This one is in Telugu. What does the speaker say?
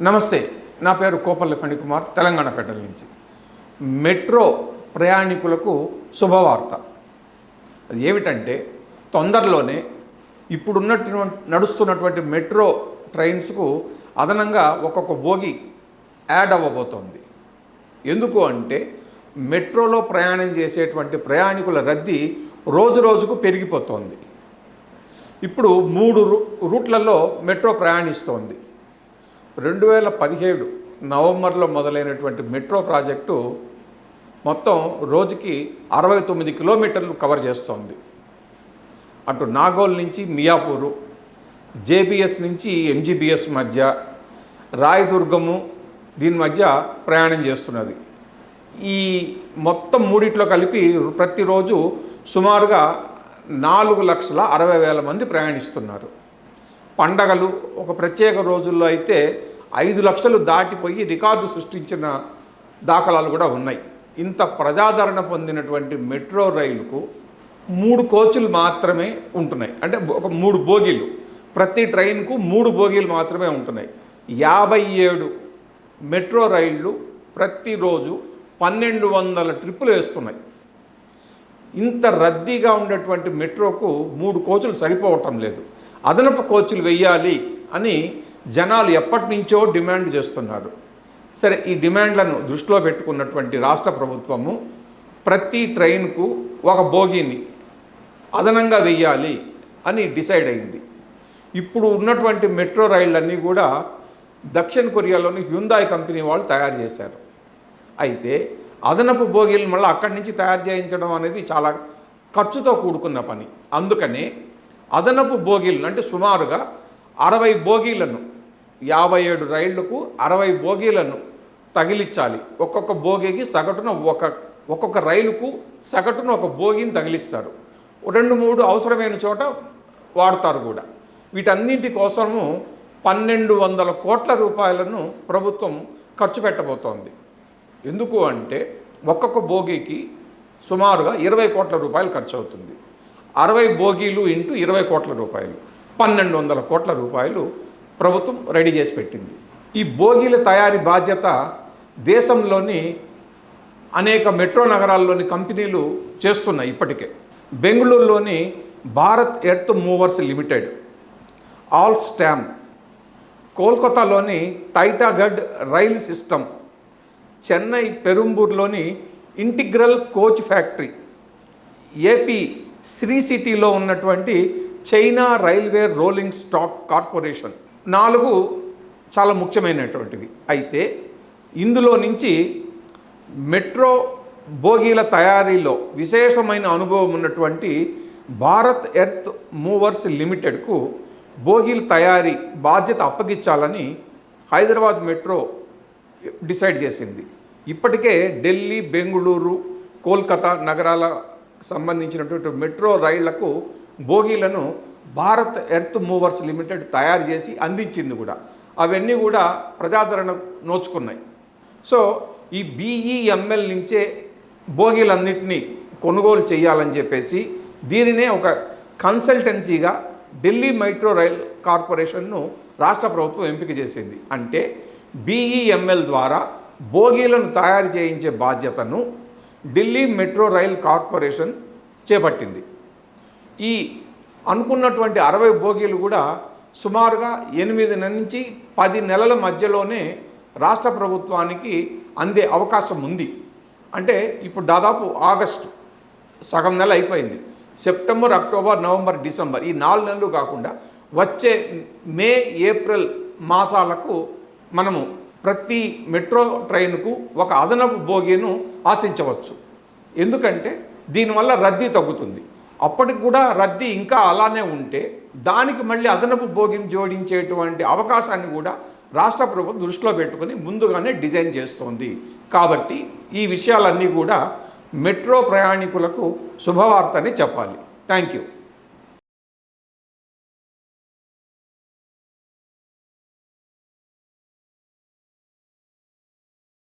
నమస్తే, నా పేరు కోపల్లి ఫణికుమార్, తెలంగాణ ఫెడరల్ నుంచి. మెట్రో ప్రయాణికులకు శుభవార్త. అది ఏమిటంటే, తొందరలోనే నడుస్తున్నటువంటి మెట్రో ట్రైన్స్కు అదనంగా ఒక్కొక్క బోగి యాడ్ అవ్వబోతోంది. ఎందుకు అంటే, మెట్రోలో ప్రయాణం చేసేటువంటి ప్రయాణికుల రద్దీ రోజు రోజుకు పెరిగిపోతోంది. ఇప్పుడు 3 రూట్లలో మెట్రో ప్రయాణిస్తోంది. 2017 నవంబర్లో మొదలైనటువంటి మెట్రో ప్రాజెక్టు మొత్తం రోజుకి 69 కిలోమీటర్లు కవర్ చేస్తోంది. అటు నాగోల్ నుంచి మియాపూరు, జేబీఎస్ నుంచి ఎంజీబీఎస్ మధ్య, రాయదుర్గము దీని మధ్య ప్రయాణం చేస్తున్నది. ఈ మొత్తం మూడిట్లో కలిపి ప్రతిరోజు సుమారుగా 4,60,000 మంది ప్రయాణిస్తున్నారు. పండగలు, ఒక ప్రత్యేక రోజుల్లో అయితే 5 లక్షలు దాటిపోయి రికార్డు సృష్టించిన దాఖలాలు కూడా ఉన్నాయి. ఇంత ప్రజాదరణ పొందినటువంటి మెట్రో రైలుకు 3 కోచ్లు మాత్రమే ఉంటున్నాయి. అంటే ఒక 3 బోగీలు, ప్రతి ట్రైన్కు 3 బోగీలు మాత్రమే ఉంటున్నాయి. 57 మెట్రో రైళ్ళు ప్రతిరోజు 1200 ట్రిప్పులు వేస్తున్నాయి. ఇంత రద్దీగా ఉండేటువంటి మెట్రోకు 3 కోచ్లు సరిపోవటం లేదు. అదనపు కోచ్లు వెయ్యాలి అని జనాలు ఎప్పటి నుంచో డిమాండ్ చేస్తున్నారు. సరే, ఈ డిమాండ్లను దృష్టిలో పెట్టుకున్నటువంటి రాష్ట్ర ప్రభుత్వము ప్రతి ట్రైన్కు ఒక బోగీని అదనంగా వెయ్యాలి అని డిసైడ్ అయింది. ఇప్పుడు ఉన్నటువంటి మెట్రో రైళ్ళన్నీ కూడా దక్షిణ కొరియాలోని హ్యుందాయ్ కంపెనీ వాళ్ళు తయారు చేశారు. అయితే అదనపు బోగీలను మళ్ళీ అక్కడి నుంచి తయారు చేయించడం అనేది చాలా ఖర్చుతో కూడుకున్న పని. అందుకనే అదనపు బోగీలను, అంటే సుమారుగా 60 బోగీలను, 57 రైళ్లకు 60 బోగీలను తగిలించాలి. ఒక్కొక్క బోగీకి సగటున ఒక్కొక్క రైలుకు సగటున ఒక బోగీని తగిలిస్తారు. 2-3 అవసరమైన చోట వాడతారు కూడా. వీటన్నింటి కోసము 1,200 కోట్ల రూపాయలను ప్రభుత్వం ఖర్చు పెట్టబోతోంది. ఎందుకు అంటే, ఒక్కొక్క బోగీకి సుమారుగా 20 కోట్ల రూపాయలు ఖర్చు అవుతుంది. 60 బోగీలు ఇంటూ 20 కోట్ల రూపాయలు, 1,200 కోట్ల రూపాయలు ప్రభుత్వం రెడీ చేసి పెట్టింది. ఈ బోగీల తయారీ బాధ్యత దేశంలోని అనేక మెట్రో నగరాల్లోని కంపెనీలు చేస్తున్నాయి ఇప్పటికే. బెంగళూరులోని Bharat earth movers limited, Alstom, కోల్కతాలోని టైటాగఢ్ రైల్ సిస్టమ్, చెన్నై పెరుంబూర్లోని integral coach factory, AP Sri సిటీలో ఉన్నటువంటి China railway rolling stock corporation 4 చాలా ముఖ్యమైనటువంటివి. అయితే ఇందులో నుంచి మెట్రో బోగీల తయారీలో విశేషమైన అనుభవం ఉన్నటువంటి భారత్ ఎర్త్ మూవర్స్ లిమిటెడ్కు బోగీల తయారీ బాధ్యత అప్పగించాలని హైదరాబాద్ మెట్రో డిసైడ్ చేసింది. ఇప్పటికే ఢిల్లీ, బెంగళూరు, కోల్కతా నగరాల సంబంధించినటువంటి మెట్రో రైళ్లకు బోగీలను భారత్ ఎర్త్ మూవర్స్ లిమిటెడ్ తయారు చేసి అందించింది కూడా. అవన్నీ కూడా ప్రజాదరణ నోచుకున్నాయి. సో ఈ BEML నుంచే బోగీలన్నింటినీ కొనుగోలు చేయాలని చెప్పేసి దీనినే ఒక కన్సల్టెన్సీగా ఢిల్లీ మెట్రో రైల్ కార్పొరేషన్ను రాష్ట్ర ప్రభుత్వం ఎంపిక చేసింది. అంటే BEML ద్వారా బోగీలను తయారు చేయించే బాధ్యతను ఢిల్లీ మెట్రో రైల్ కార్పొరేషన్ చేపట్టింది. ఈ అనుకున్నటువంటి 60 బోగీలు కూడా సుమారుగా 8 నుంచి 10 నెలల మధ్యలోనే రాష్ట్ర ప్రభుత్వానికి అందే అవకాశం ఉంది. అంటే ఇప్పుడు దాదాపు ఆగస్టు సగం నెల అయిపోయింది. సెప్టెంబర్, అక్టోబర్, నవంబర్, డిసెంబర్ ఈ 4 నెలలు కాకుండా వచ్చే మే, ఏప్రిల్ మాసాలకు మనము ప్రతి మెట్రో ట్రైన్కు ఒక అదనపు బోగీను ఆశించవచ్చు. ఎందుకంటే దీనివల్ల రద్దీ తగ్గుతుంది. అప్పటికి కూడా రద్దీ ఇంకా అలానే ఉంటే దానికి మళ్ళీ అదనపు బోగీని జోడించేటువంటి అవకాశాన్ని కూడా రాష్ట్ర ప్రభుత్వం దృష్టిలో పెట్టుకుని ముందుగానే డిజైన్ చేస్తోంది. కాబట్టి ఈ విషయాలన్నీ కూడా మెట్రో ప్రయాణికులకు శుభవార్తని చెప్పాలి. Thank you.